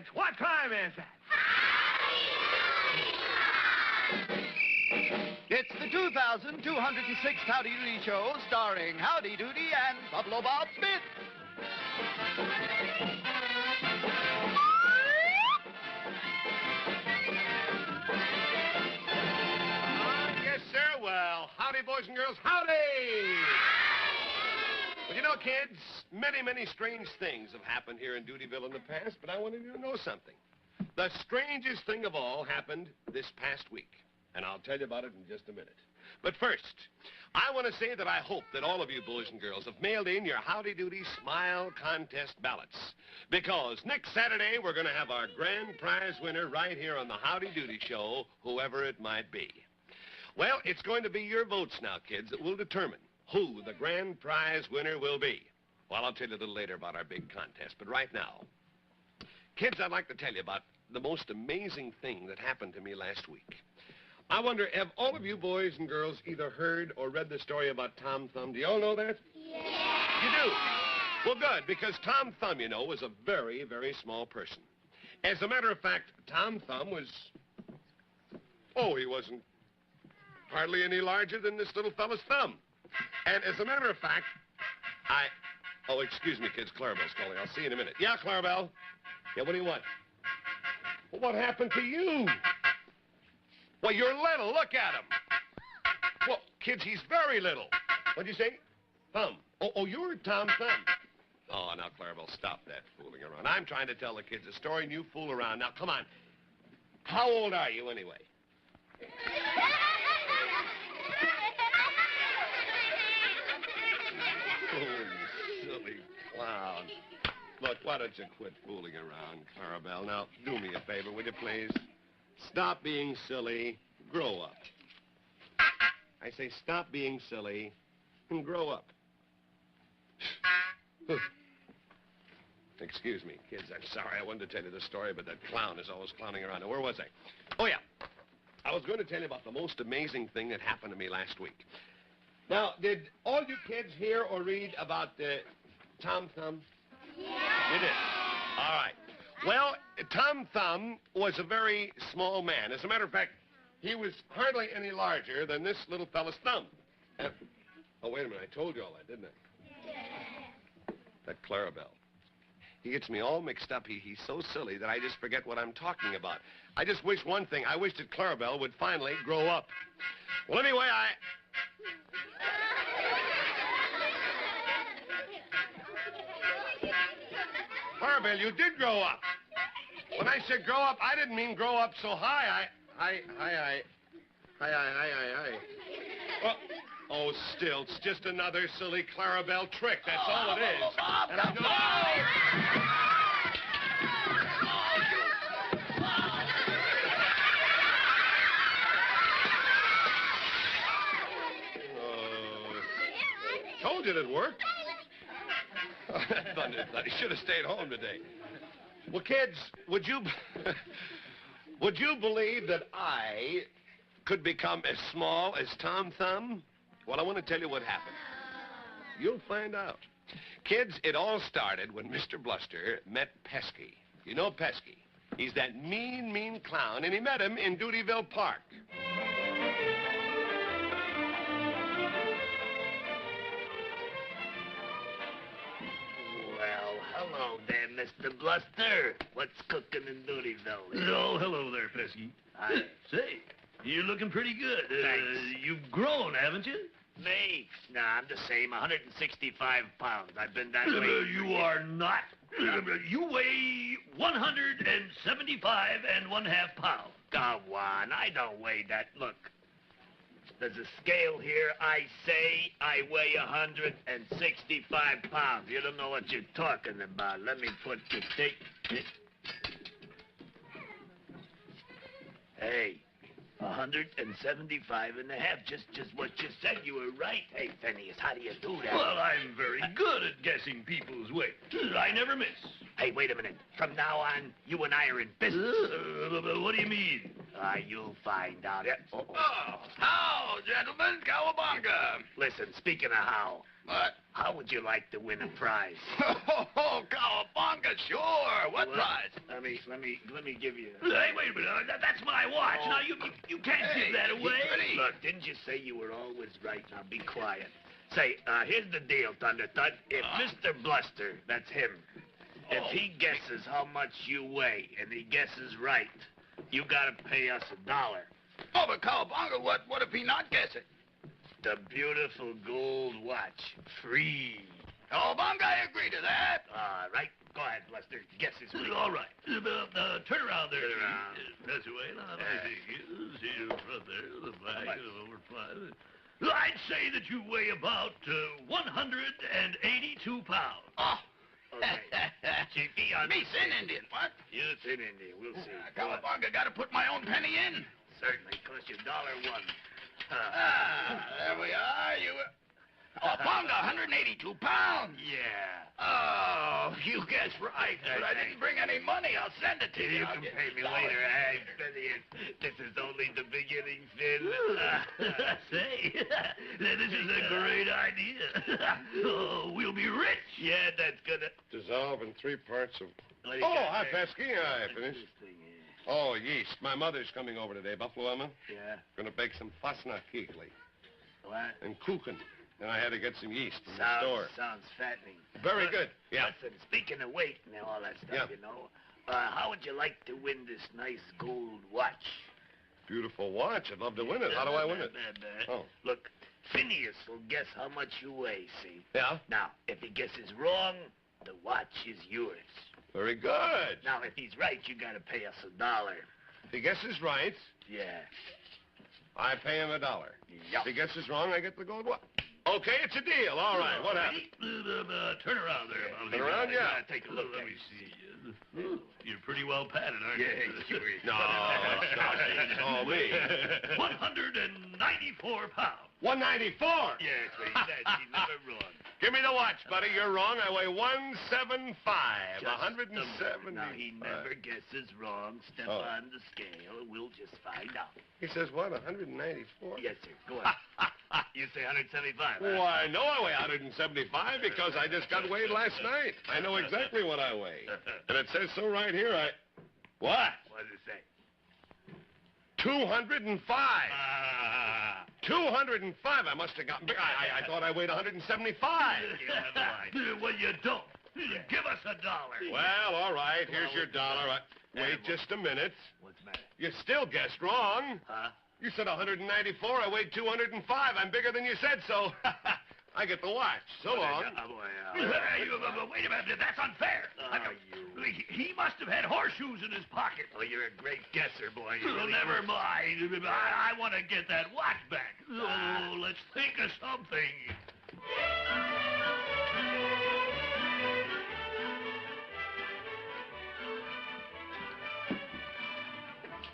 And what crime is that? It's the 2,206th Howdy Doody show starring Howdy Doody and Buffalo Bob Smith. Yes, sir. Well, howdy, boys and girls. Howdy! Well, you know, kids, many strange things have happened here in Doodyville in the past, but I wanted you to know something. The strangest thing of all happened this past week, and I'll tell you about it in just a minute. But first, I want to say that I hope that all of you boys and girls have mailed in your Howdy Doody Smile Contest ballots, because next Saturday we're going to have our grand prize winner right here on the Howdy Doody show, whoever it might be. Well, it's going to be your votes now, kids, that will determine who the grand prize winner will be. Well, I'll tell you a little later about our big contest, but right now, kids, I'd like to tell you about the most amazing thing that happened to me last week. I wonder, have all of you boys and girls either heard or read the story about Tom Thumb? Do you all know that? Yeah. You do? Well, good, because Tom Thumb, you know, was a very small person. As a matter of fact, Tom Thumb was... Oh, he wasn't hardly any larger than this little fella's thumb. And as a matter of fact, Oh, excuse me, kids. Clarabelle's calling. I'll see you in a minute. Yeah, Clarabelle? Yeah, what do you want? Well, what happened to you? Well, you're little. Look at him. Well, kids, he's very little. What'd you say? Thumb. Oh, you're Tom Thumb. Oh, now, Clarabelle, stop that fooling around. I'm trying to tell the kids a story, and you fool around. Now, come on. How old are you, anyway? Oh, you silly clown. Look, why don't you quit fooling around, Clarabelle? Now, do me a favor, will you, please? Stop being silly. Grow up. I say stop being silly and grow up. Excuse me, kids. I'm sorry. I wanted to tell you the story, but that clown is always clowning around. Now, where was I? Oh, yeah. I was going to tell you about the most amazing thing that happened to me last week. Now, did all you kids hear or read about Tom Thumb? Yeah. You did? All right. Well, Tom Thumb was a very small man. As a matter of fact, he was hardly any larger than this little fella's thumb. Oh, wait a minute. I told you all that, didn't I? Yeah. That Clarabelle. He gets me all mixed up. He's so silly that I just forget what I'm talking about. I just wish one thing. I wish that Clarabelle would finally grow up. Well, anyway, Clarabelle, you did grow up. When I said grow up, I didn't mean grow up so high. Well, oh, still, it's just another silly Clarabelle trick. That's all it is. And I know... Told you it'd work. Thunder. He should have stayed home today. Well, kids, would you believe that I could become as small as Tom Thumb? Well, I want to tell you what happened. You'll find out. Kids, it all started when Mr. Bluster met Pesky. You know Pesky. He's that mean clown, and he met him in Doodyville Park. Well, hello there, Mr. Bluster. What's cooking in Doodyville? Oh, hello there, Pesky. Say, you're looking pretty good. Thanks. You've grown, haven't you? Me? Nah, I'm the same, 165 pounds. I've been that way. You are not. You weigh 175 and 1/2 pounds. Go on, I don't weigh that. Look, there's a scale here. I say I weigh 165 pounds. You don't know what you're talking about. Let me put the tape. Hey, 175 and a half. Just what you said. You were right. Hey, Phineas, how do you do that? Well, I'm very good at guessing people's weight. I never miss. Hey, wait a minute. From now on, you and I are in business. What do you mean? You'll find out. Oh, how, gentlemen? Cowabunga. Listen, speaking of how, What? How would you like to win a prize? Oh, cowabunga, sure. What Well, prize? Let me give you. Hey, wait a minute. That's my watch. Oh. Now, you can't Hey, give that away. pretty. Look, didn't you say you were always right? Now be quiet. Say, here's the deal, Thunder Thud. If Mr. Bluster, that's him, if he guesses how much you weigh and he guesses right, you gotta pay us $1. Oh, but cowabunga, what if he not guess it? The beautiful gold watch, free. Cowabunga, I agree to that. All right, go ahead, Bluster. Guess his weight. All right. Turn around there. Turn around. Press away. Now, let me see you front there. The back, Right. over five. I'd say that you weigh about 182 pounds. Oh. Okay. Chiefy, on Me sin Indian, what? You thin Indian. We'll see. Go on. Cowabunga, got to put my own penny in. Certainly. Cost you $1. There we are. Cowabunga, 182 pounds. Yeah. Oh, you guessed right. But I didn't bring any money. I'll send it to you. You can pay me later. Hey, Phineas, this is only the beginning, Finn. Say, this is a great idea. Oh, we'll be rich. Yeah, that's gonna... Dissolve in 3 parts of... What do you Oh, got hi, there? Pesky. I What's finished. this thing here? Oh, yeast. My mother's coming over today, Buffalo Emma. Yeah. Gonna bake some Fasnakigli What? and kuchen. And I had to get some yeast from the store. Sounds fattening. Very good. Yeah. Listen, speaking of weight and all that stuff, Yeah. you know, how would you like to win this nice gold watch? Beautiful watch. I'd love to win it. How do I win it? Oh. Look, Phineas will guess how much you weigh, see? Yeah? Now, if he guesses wrong, the watch is yours. Very good. Now, if he's right, you gotta pay us $1. If he guesses right, Yeah. I pay him $1. Yup. If he guesses wrong, I get the gold watch. Okay, it's a deal. All right. What happened? Turn around there. Turn around, yeah. Take a look. Let me see. You're pretty well padded, aren't you? Yeah, sure is. No, stop it. It's all me. 194 pounds. 194. Yeah, that's what he said. He's never wrong. Give me the watch, buddy. You're wrong. I weigh 175. Just 170. Now, he never guesses wrong. Step Oh. on the scale. We'll just find out. He says what? 194? Yes, sir. Go on. You say 175, huh? Why, no, I weigh 175 because I just got weighed last night. I know exactly what I weigh. And it says so right here. What? What does it say? 205. 205. I must have gotten big. I thought I weighed 175. Well, you don't. Give us $1. Well, all right. Here's your dollar. Wait just a minute. What's the matter? You still guessed wrong. Huh? You said 194. I weighed 205. I'm bigger than you said, so I get the watch. So long. Wait a minute. That's unfair. He must have had horseshoes in his pocket. Oh, you're a great guesser, boy. You Well, really never are. mind. I want to get that watch back. Oh, let's think of something.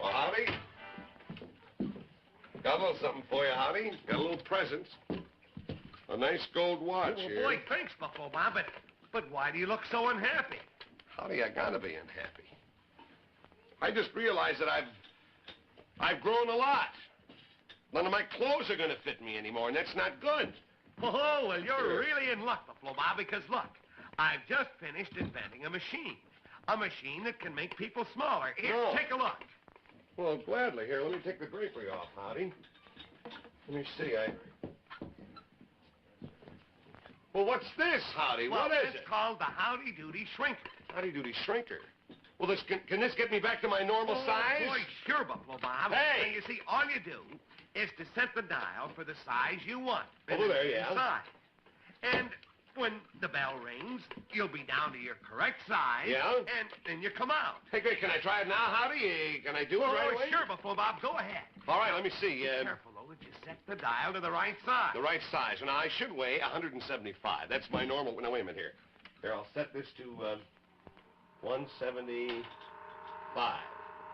Well, Howdy. Got a little something for you, Howdy. Got a little present. A nice gold watch Well, here. boy, thanks, Buffalo Bob, but why do you look so unhappy? Howdy, I gotta be unhappy. I just realized that I've grown a lot. None of my clothes are gonna fit me anymore, and that's not good. Oh, well, you're Sure. really in luck, Buffalo Bob, because look, I've just finished inventing a machine. A machine that can make people smaller. Here, Oh. take a look. Well, gladly. Here, let me take the drapery off, Howdy. Let me see, Well, what's this, Howdy? Well, What is it's it? called the Howdy Doody Shrinker. Howdy Doody Shrinker. Well, can this get me back to my normal Oh, size? boy, sure, Buffalo Bob. Hey! And you see, all you do is to set the dial for the size you want. Over there, yeah. Inside. And when the bell rings, you'll be down to your correct size. Yeah? And then you come out. Hey, great. Can I try it now, Howdy? Can I do it right away? Sure, Buffalo Bob. Go ahead. All right, let me see. Be careful, though, that you set the dial to the right size. The right size. Now, I should weigh 175. That's my normal... Now, wait a minute here. Here, I'll set this to 175.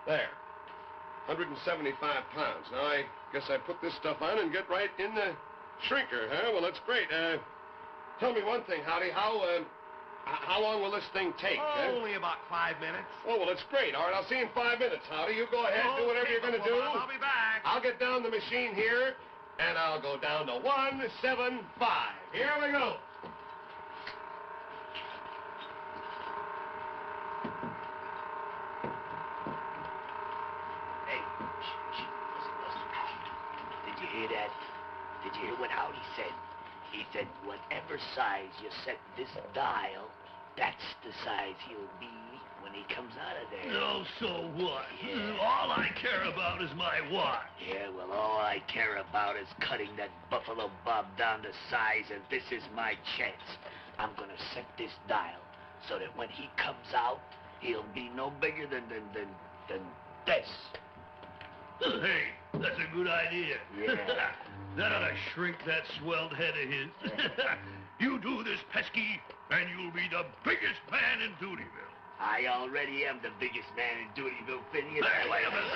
There. 175 pounds. Now, I guess I put this stuff on and get right in the shrinker, huh? Well, that's great. Tell me one thing, Howdy. How long will this thing take? Only about 5 minutes. Oh, well, it's great. All right, I'll see you in 5 minutes, Howdy. You go ahead, do whatever Okay, you're going to Buffalo do. Bob, I'll be back. I'll get down the machine here, And I'll go down to 175. Here we go. Hey, shh, listen. Did you hear that? Did you hear what Howdy said? He said, whatever size you set this dial, that's the size he'll be when he comes out of there. No, so what? Yeah. All I care about is my watch. Yeah, well, all I care about is cutting that Buffalo Bob down to size, and this is my chance. I'm gonna set this dial so that when he comes out, he'll be no bigger than this. Hey, that's a good idea. Yeah. That ought to shrink that swelled head of his. You do this, Pesky, and you'll be the biggest man in Doodyville. I already am the biggest man in Doodyville, Phineas. Hey, wait a minute.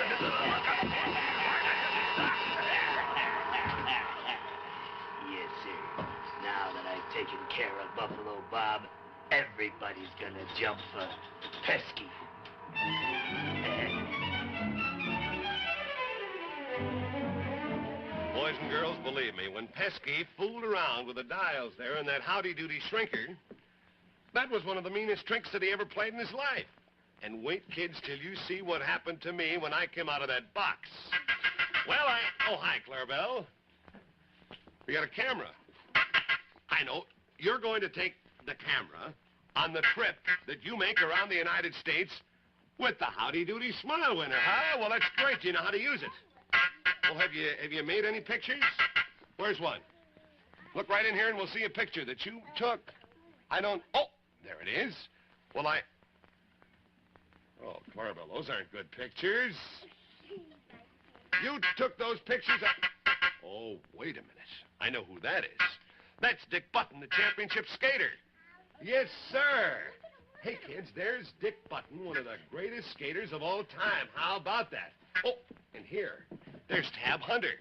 Yes, sir. Now that I've taken care of Buffalo Bob, everybody's gonna jump for Pesky. Boys and girls, believe me, when Pesky fooled around with the dials there and that Howdy Doody shrinker, that was one of the meanest tricks that he ever played in his life. And wait, kids, till you see what happened to me when I came out of that box. Well, Oh, hi, Clarabelle. You got a camera. I know. You're going to take the camera on the trip that you make around the United States with the Howdy Doody Smile winner, huh? Well, that's great. You know how to use it. Well, have you made any pictures? Where's one? Look right in here and we'll see a picture that you took. Oh, there it is. Well, Oh, Clarabelle, those aren't good pictures. You took those pictures Oh, wait a minute. I know who that is. That's Dick Button, the championship skater. Yes, sir. Hey, kids, there's Dick Button, one of the greatest skaters of all time. How about that? Oh, and here, there's Tab Hunter.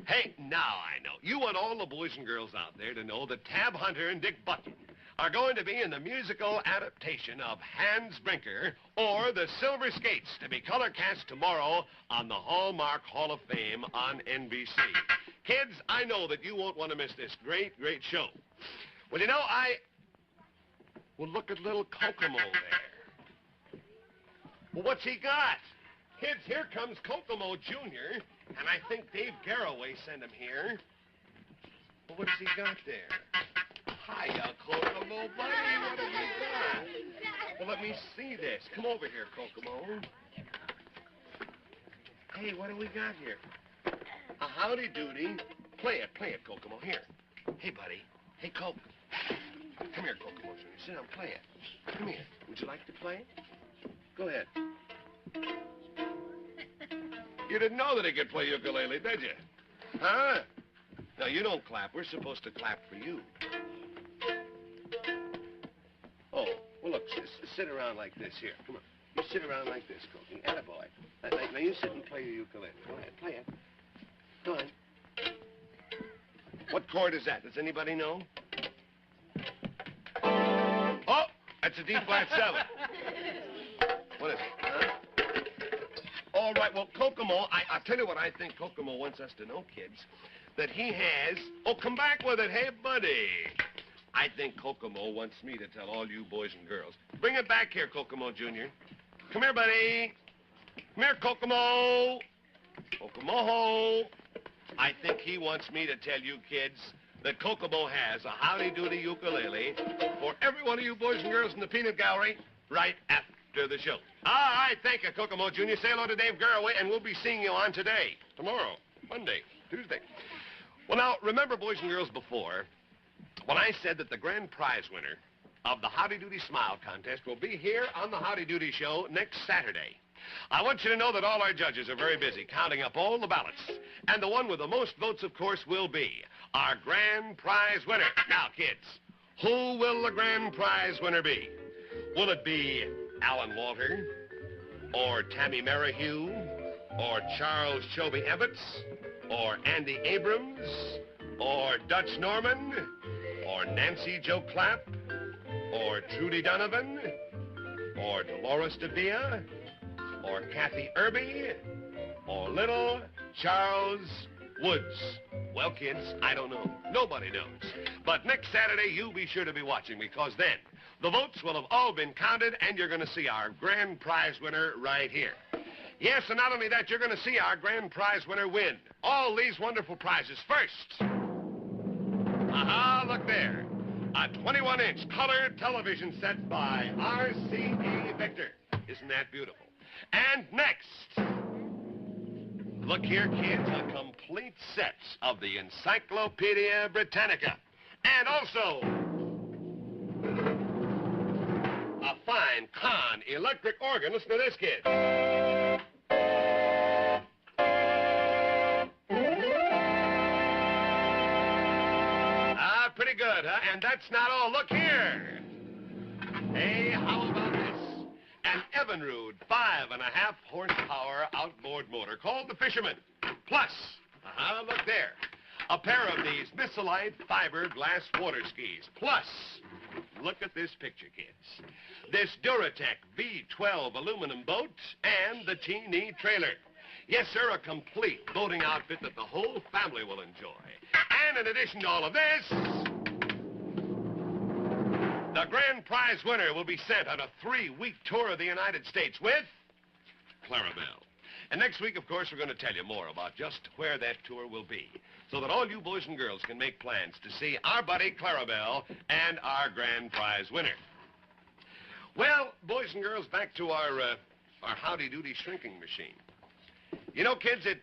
Hey, now I know. You want all the boys and girls out there to know that Tab Hunter and Dick Button are going to be in the musical adaptation of Hans Brinker or The Silver Skates to be color cast tomorrow on the Hallmark Hall of Fame on NBC. Kids, I know that you won't want to miss this great, great show. Well, you know, Well, look at little Kokomo there. Well, what's he got? Kids, here comes Kokomo Jr., and I think Dave Garroway sent him here. Well, what's he got there? Hiya, Kokomo, buddy. What have you got? Well, let me see this. Come over here, Kokomo. Hey, what do we got here? A Howdy Doody. Play it, Kokomo. Here. Hey, buddy. Hey, Coke. Come here, Kokomo Jr. Sit down, play it. Come here. Would you like to play it? Go ahead. You didn't know that he could play ukulele, did you? Huh? No, you don't clap. We're supposed to clap for you. Oh, well, look, sit around like this here. Come on. You sit around like this, Cokie. Attaboy. Now, you sit and play your ukulele. Go ahead, play it. Go on. What chord is that? Does anybody know? Oh, that's a D-flat 7. What is it, huh? All right, well, Kokomo, I'll tell you what I think Kokomo wants us to know, kids, that he has... Oh, come back with it. Hey, buddy. I think Kokomo wants me to tell all you boys and girls. Bring it back here, Kokomo Jr. Come here, buddy. Come here, Kokomo. Kokomo. I think he wants me to tell you kids that Kokomo has a Howdy Doody ukulele for every one of you boys and girls in the peanut gallery right after the show. All right, thank you, Kokomo Jr. Say hello to Dave Garroway, and we'll be seeing you on today, tomorrow, Monday, Tuesday. Well, now, remember, boys and girls, before, when I said that the grand prize winner of the Howdy Doody Smile Contest will be here on the Howdy Doody Show next Saturday. I want you to know that all our judges are very busy counting up all the ballots. And the one with the most votes, of course, will be our grand prize winner. Now, kids, who will the grand prize winner be? Will it be Alan Walter? Or Tammy Merrihew? Or Charles Shelby Evetts? Or Andy Abrams? Or Dutch Norman? Or Nancy Jo Clapp? Or Trudy Donovan? Or Dolores DeVilla? Or Kathy Irby? Or little Charles Woods? Well, kids, I don't know. Nobody knows. But next Saturday, you be sure to be watching, because then the votes will have all been counted, and you're going to see our grand prize winner right here. Yes, and not only that, you're going to see our grand prize winner win all these wonderful prizes. First, aha, look there. A 21-inch color television set by RCA Victor. Isn't that beautiful? And next, look here, kids, a complete set of the Encyclopedia Britannica. And also, a fine Kahn electric organ. Listen to this, kid. Ah, pretty good, huh? And that's not all. Look here. Hey, how about this? An Evinrude 5.5 horsepower outboard motor called the Fisherman. Plus, look there, a pair of these Missilite fiberglass water skis. Plus, look at this picture, kids. This Duratec V12 aluminum boat and the teeny trailer. Yes, sir, a complete boating outfit that the whole family will enjoy. And in addition to all of this, the grand prize winner will be sent on a 3-week tour of the United States with Clarabelle. And next week, of course, we're going to tell you more about just where that tour will be, so that all you boys and girls can make plans to see our buddy Clarabelle and our grand prize winner. Well, boys and girls, back to our Howdy Doody shrinking machine. You know, kids, it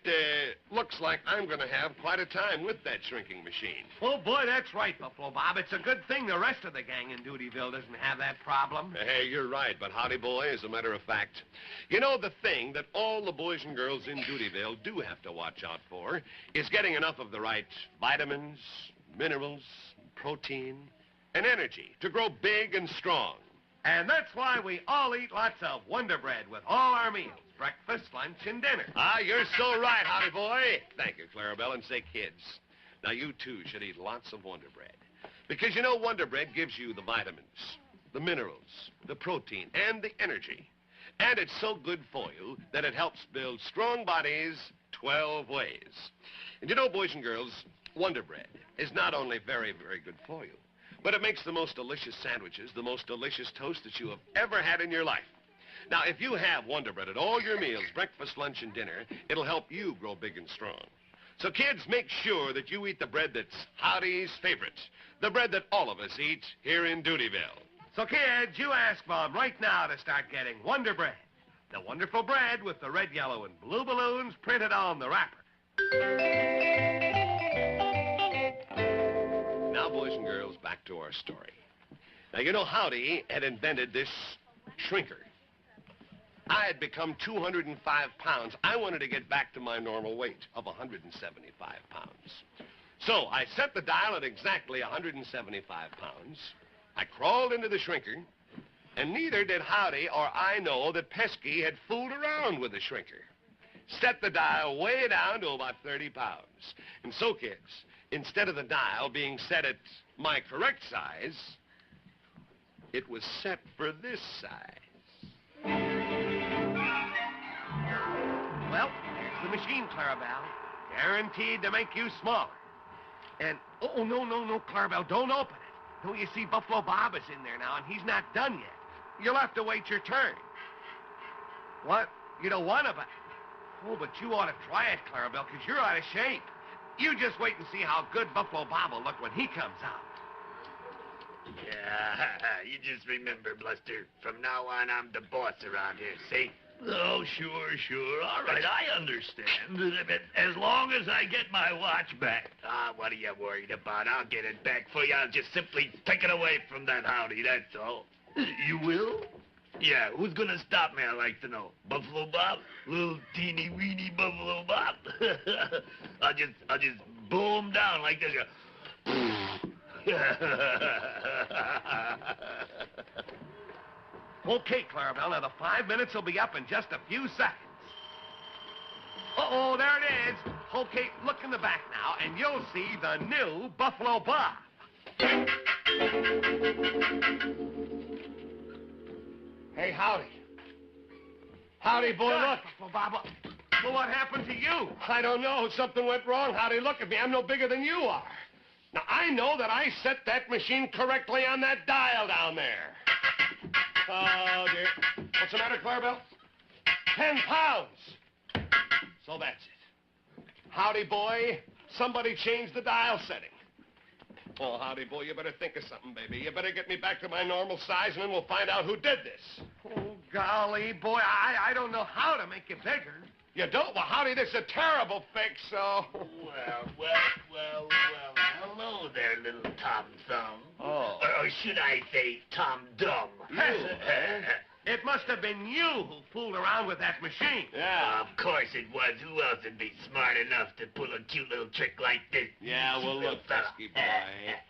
looks like I'm going to have quite a time with that shrinking machine. Oh, boy, that's right, Buffalo Bob. It's a good thing the rest of the gang in Doodyville doesn't have that problem. Hey, you're right, but Howdy Boy, as a matter of fact, you know, the thing that all the boys and girls in Doodyville do have to watch out for is getting enough of the right vitamins, minerals, protein, and energy to grow big and strong. And that's why we all eat lots of Wonder Bread with all our meals. Breakfast, lunch, and dinner. Ah, you're so right, Howdy Boy. Thank you, Clarabelle, and say, kids, now you, too, should eat lots of Wonder Bread. Because, you know, Wonder Bread gives you the vitamins, the minerals, the protein, and the energy. And it's so good for you that it helps build strong bodies 12 ways. And you know, boys and girls, Wonder Bread is not only very, very good for you, but it makes the most delicious sandwiches, the most delicious toast that you have ever had in your life. Now, if you have Wonder Bread at all your meals, breakfast, lunch, and dinner, it'll help you grow big and strong. So, kids, make sure that you eat the bread that's Howdy's favorite, the bread that all of us eat here in Doodyville. So, kids, you ask Mom right now to start getting Wonder Bread, the wonderful bread with the red, yellow, and blue balloons printed on the wrapper. Now, boys and girls, back to our story. Now, you know, Howdy had invented this shrinker. I had become 205 pounds. I wanted to get back to my normal weight of 175 pounds. So I set the dial at exactly 175 pounds. I crawled into the shrinker, and neither did Howdy or I know that Pesky had fooled around with the shrinker. Set the dial way down to about 30 pounds. And so, kids, instead of the dial being set at my correct size, it was set for this size. Well, here's the machine, Clarabelle. Guaranteed to make you smaller. And, oh, no, Clarabelle, don't open it. No, you see, Buffalo Bob is in there now, and he's not done yet. You'll have to wait your turn. What? You don't want to, but... Oh, but you ought to try it, Clarabelle, because you're out of shape. You just wait and see how good Buffalo Bob will look when he comes out. Yeah, you just remember, Bluster, from now on, I'm the boss around here, see? Oh, sure. All right, I understand. As long as I get my watch back. Ah, what are you worried about? I'll get it back for you. I'll just simply take it away from that Howdy, that's all. You will? Yeah, who's gonna stop me, I'd like to know? Buffalo Bob? Little teeny-weeny Buffalo Bob? I'll just boom down like this. Okay, Clarabelle, now the 5 minutes will be up in just a few seconds. Uh-oh, there it is. Okay, look in the back now, and you'll see the new Buffalo Bob. Hey, Howdy. Howdy, boy, look. Buffalo Bob. Well, what happened to you? I don't know. Something went wrong. Howdy, look at me. I'm no bigger than you are. Now, I know that I set that machine correctly on that dial down there. Oh, dear. What's the matter, Clarabelle? 10 pounds. So that's it. Howdy, boy. Somebody changed the dial setting. Oh, howdy, boy, you better think of something, baby. You better get me back to my normal size, and then we'll find out who did this. Oh, golly, boy, I don't know how to make you bigger. You don't? Well, howdy, this is a terrible fix, so... Well. Hello there, little Tom Thumb. Oh. Or should I say Tom Dumb? You, eh? It must have been you who fooled around with that machine. Yeah. Of course it was. Who else would be smart enough to pull a cute little trick like this? Yeah, well, look, pesky boy.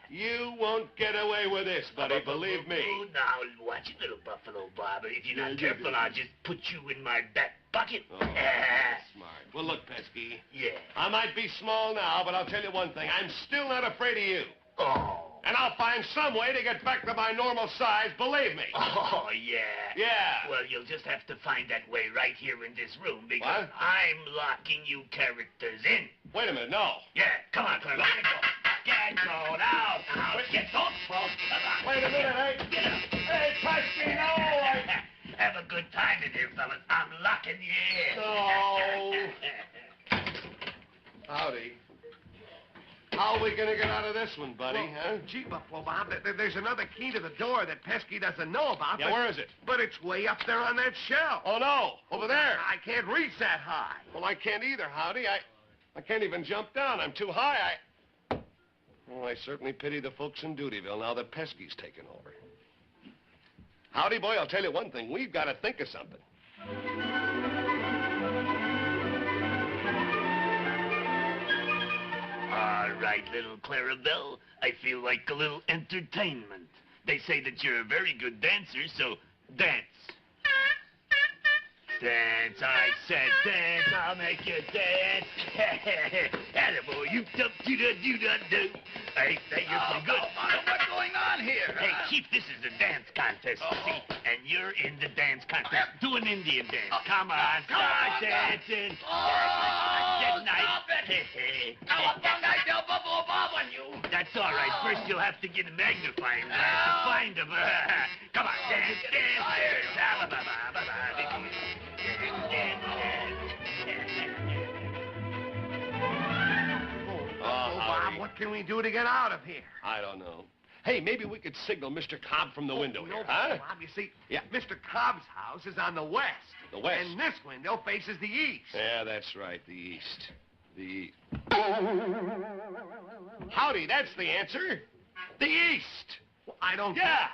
You won't get away with this, buddy, believe me. Oh, now, watch it, little Buffalo Bob. If you're not careful, I'll just put you in my back pocket. Oh, smart. Well, look, Pesky. Yeah. I might be small now, but I'll tell you one thing. I'm still not afraid of you. Oh. And I'll find some way to get back to my normal size, believe me. Oh, yeah. Yeah. Well, you'll just have to find that way right here in this room because What? I'm locking you characters in. Wait a minute, no. Yeah, come on, Clever. Get going out. Get on, folks. Come on. Wait a minute, hey. Get up. Hey, Pesky, no. Have a good time in here, fellas. I'm locking you in. No. Howdy. How are we going to get out of this one, buddy, Well, huh? Gee, Buffalo Bob, there's another key to the door that Pesky doesn't know about. Yeah, where is it? But it's way up there on that shelf. Oh, no. Over there. I can't reach that high. Well, I can't either, Howdy. I can't even jump down. I'm too high. Well, I certainly pity the folks in Doodyville now that Pesky's taken over. Howdy, boy, I'll tell you one thing. We've got to think of something. All right, little Clarabelle. I feel like a little entertainment. They say that you're a very good dancer, so dance. Dance, I said dance, I'll make you dance. Attaboy, you do-do-do-do-do. Hey, you're pretty good. What's going on here? Hey, Chief, this is a dance contest, you see, and you're in the dance contest. Do an Indian dance. Come on, start dancing. Good night. That's all right. First, you'll have to get a magnifying glass to find him. Come on, dance, dance. Oh, Bob, what can we do to get out of here? I don't know. Hey, maybe we could signal Mr. Cobb from the window No, here, huh? Bob, you see, Yeah. Mr. Cobb's house is on the west. The west? And this window faces the east. Yeah, that's right, the east. The... Howdy, that's the answer. The east. Well, I don't... Yeah.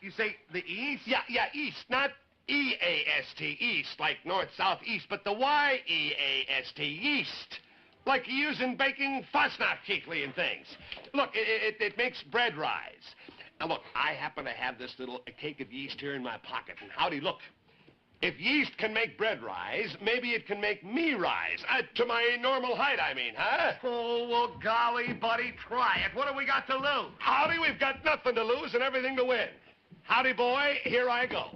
You say the east? Yeah, east, not E-A-S-T, east, like north, south, east, but the Y-E-A-S-T, yeast. Like you use in baking Fosnacht-Keekly and things. Look, it makes bread rise. Now, look, I happen to have this little cake of yeast here in my pocket, and howdy, look. If yeast can make bread rise, maybe it can make me rise. To my normal height, I mean, huh? Oh, well, golly, buddy, try it. What have we got to lose? Howdy, we've got nothing to lose and everything to win. Howdy, boy, here I go.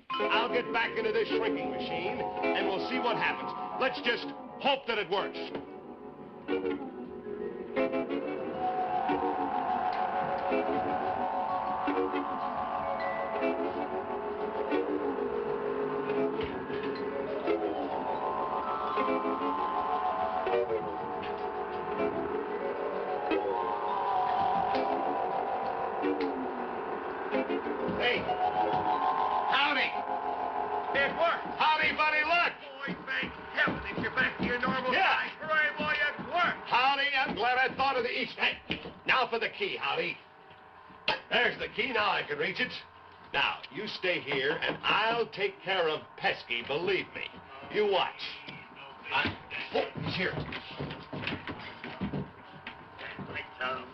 I'll get back into this shrinking machine, and we'll see what happens. Let's just hope that it works. Hey. Howdy. It worked. Howdy, buddy, look. Boy, thank heaven that you're back to your normal Yeah. size. Hooray, boy, it worked. Howdy, I'm glad I thought of the east. Hey, now for the key, Howdy. There's the key, now I can reach it. Now, you stay here, and I'll take care of Pesky, believe me. You watch. Oh, he's here. My thumb,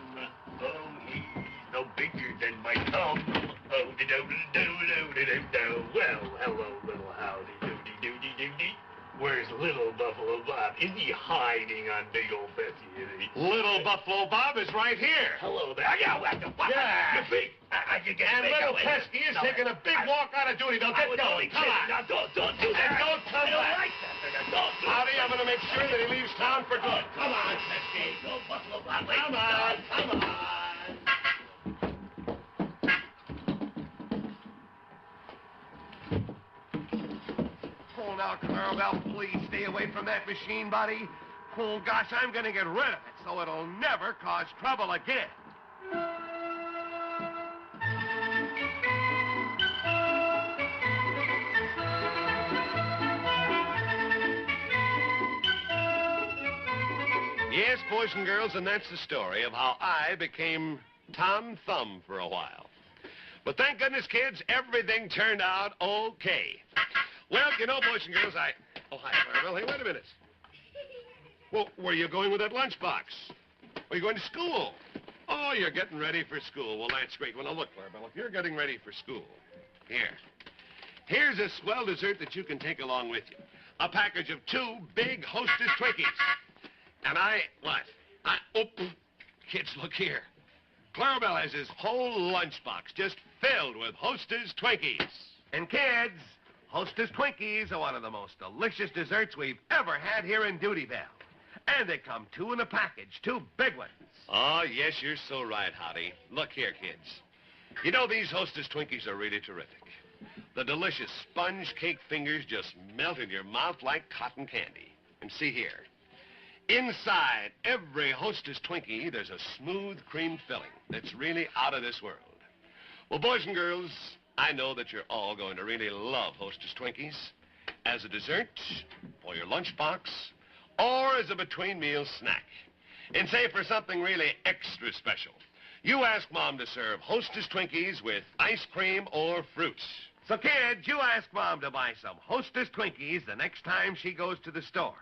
oh, he's no bigger than my thumb. Oh, do-do-do-do-do-do-do. Well, hello, little howdy, doody-doody-doody. Where's little Buffalo Bob? Is he hiding on big old Bessie, is he? Little Buffalo Bob is right here. Hello there. Yeah, what the fuck? Yeah. You big. You get And big little away. Pesky is taking a big walk out of duty. Now, I get was going. only Come kidding. on. Now, don't do that. And don't come I don't back. like that. Don't do Howdy, I'm going to make sure that he leaves town for good. Come on, Pesky. Go Buffalo Bob. Come on, come on. Oh, now, Clarabelle, please stay away from that machine, buddy. Oh, gosh, I'm going to get rid of it so it'll never cause trouble again. Yes, boys and girls, and that's the story of how I became Tom Thumb for a while. But thank goodness, kids, everything turned out okay. Well, you know, boys and girls, Oh, hi, Clarabelle. Hey, wait a minute. Well, where are you going with that lunchbox? Are you going to school? Oh, you're getting ready for school. Well, that's great. Well, now, look, Clarabelle, if you're getting ready for school, here's a swell dessert that you can take along with you. A package of 2 big Hostess Twinkies. And kids, look here. Clarabelle has his whole lunchbox just filled with Hostess Twinkies. And kids, Hostess Twinkies are one of the most delicious desserts we've ever had here in Dutyville. And they come 2 in a package, 2 big ones. Oh, yes, you're so right, Howdy. Look here, kids. You know, these Hostess Twinkies are really terrific. The delicious sponge cake fingers just melt in your mouth like cotton candy. And see here. Inside every Hostess Twinkie, there's a smooth cream filling that's really out of this world. Well, boys and girls, I know that you're all going to really love Hostess Twinkies as a dessert, for your lunchbox, or as a between-meal snack. And say for something really extra special, you ask Mom to serve Hostess Twinkies with ice cream or fruits. So, kids, you ask Mom to buy some Hostess Twinkies the next time she goes to the store.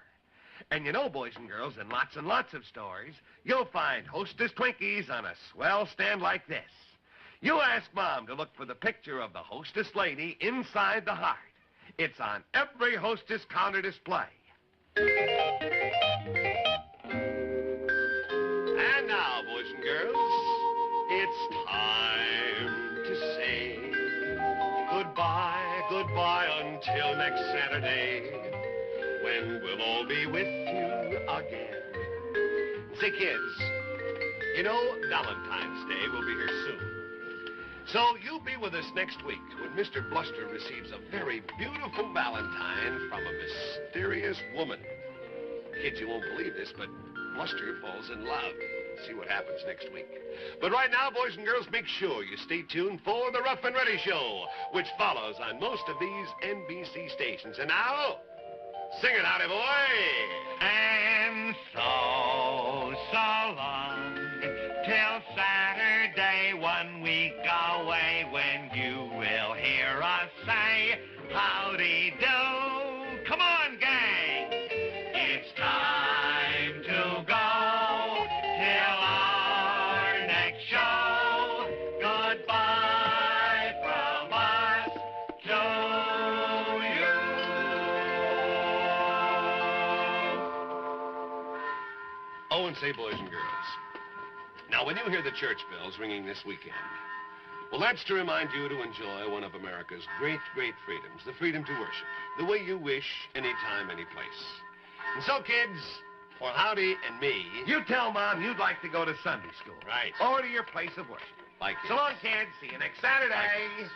And you know, boys and girls, in lots and lots of stores, you'll find Hostess Twinkies on a swell stand like this. You ask Mom to look for the picture of the Hostess lady inside the heart. It's on every Hostess counter display. And now, boys and girls, it's time to say goodbye, goodbye until next Saturday, when we'll all be with you again. Say, kids, you know, Valentine's Day will be here soon. So you'll be with us next week when Mr. Bluster receives a very beautiful Valentine from a mysterious woman. Kids, you won't believe this, but Bluster falls in love. See what happens next week. But right now, boys and girls, make sure you stay tuned for the Rough and Ready Show, which follows on most of these NBC stations. And now, sing it, Howdy Boy. And so long, till Saturday, 1 week away, when you will hear us say, howdy do. Come on, gang. It's time to go till our next show. Goodbye from us to you. Oh, and say, boys and girls, now when you hear the church bells ringing this weekend, well, that's to remind you to enjoy one of America's great, great freedoms, the freedom to worship, the way you wish, anytime, any place. And so, kids, for Howdy and me... You tell Mom you'd like to go to Sunday school. Right. Or to your place of worship. Like So long, kids. See you next Saturday. Like